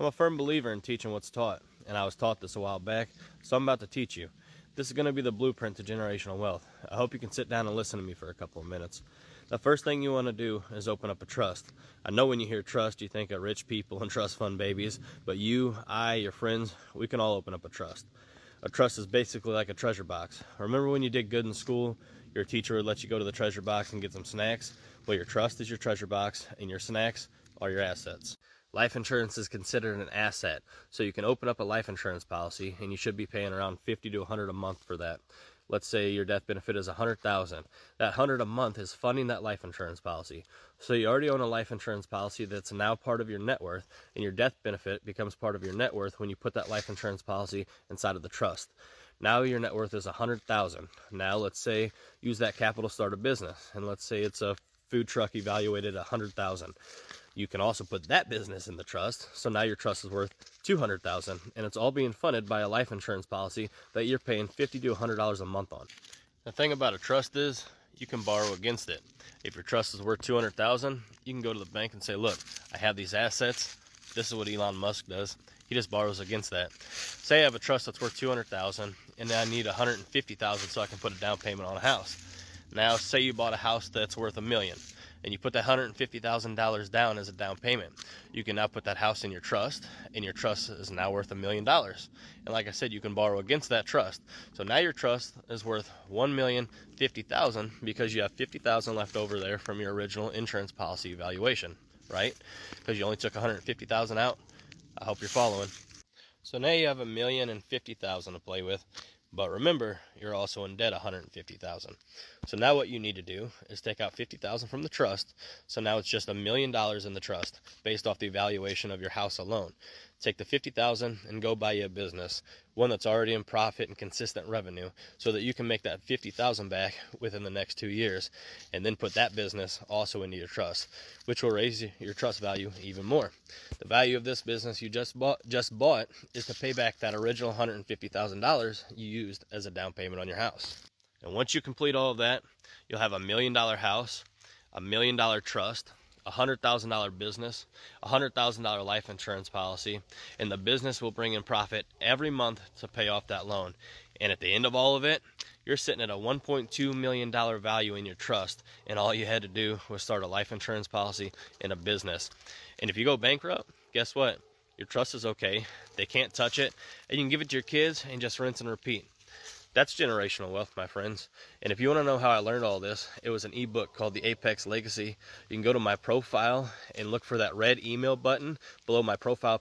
I'm a firm believer in teaching what's taught, and I was taught this a while back, so I'm about to teach you. This is going to be the blueprint to generational wealth. I hope you can sit down and listen to me for a couple of minutes. The first thing you want to do is open up a trust. I know when you hear trust, you think of rich people and trust fund babies, but you, I, your friends, we can all open up a trust. A trust is basically like a treasure box. Remember when you did good in school, your teacher would let you go to the treasure box and get some snacks? Well, your trust is your treasure box, and your snacks are your assets. Life insurance is considered an asset, so you can open up a life insurance policy, and you should be paying around $50 to $100 a month for that. Let's say your death benefit is $100,000. That $100 a month is funding that life insurance policy. So you already own a life insurance policy that's now part of your net worth, and your death benefit becomes part of your net worth when you put that life insurance policy inside of the trust. Now your net worth is $100,000. Now let's say use that capital to start a business, and let's say it's a food truck evaluated at $100,000. You can also put that business in the trust, so now your trust is worth $200,000, and it's all being funded by a life insurance policy that you're paying $50 to $100 a month on. The thing about a trust is you can borrow against it. If your trust is worth $200,000, you can go to the bank and say, look, I have these assets. This is what Elon Musk does. He just borrows against that. Say I have a trust that's worth $200,000, and I need $150,000 so I can put a down payment on a house. Now, say you bought a house that's worth $1 million, and you put that $150,000 down as a down payment. You can now put that house in your trust, and your trust is now worth $1 million. And like I said, you can borrow against that trust. So now your trust is worth $1,050,000 because you have $50,000 left over there from your original insurance policy evaluation, right? Because you only took $150,000 out. I hope you're following. So now you have $1,050,000 to play with. But remember, you're also in debt $150,000. So now what you need to do is take out $50,000 from the trust. So now it's just $1 million in the trust based off the evaluation of your house alone. Take the $50,000 and go buy you a business, one that's already in profit and consistent revenue, so that you can make that $50,000 back within the next 2 years, and then put that business also into your trust, which will raise your trust value even more. The value of this business you just bought is to pay back that original $150,000 you used as a down payment on your house. And once you complete all of that, you'll have $1 million house, $1 million trust, $100,000 business, $100,000 life insurance policy, and the business will bring in profit every month to pay off that loan. And at the end of all of it, you're sitting at a $1.2 million value in your trust, and all you had to do was start a life insurance policy and a business. And if you go bankrupt, guess what? Your trust is okay. They can't touch it, and you can give it to your kids and just rinse and repeat. That's generational wealth, my friends. And if you want to know how I learned all this, it was an ebook called The Apex Legacy. You can go to my profile and look for that red email button below my profile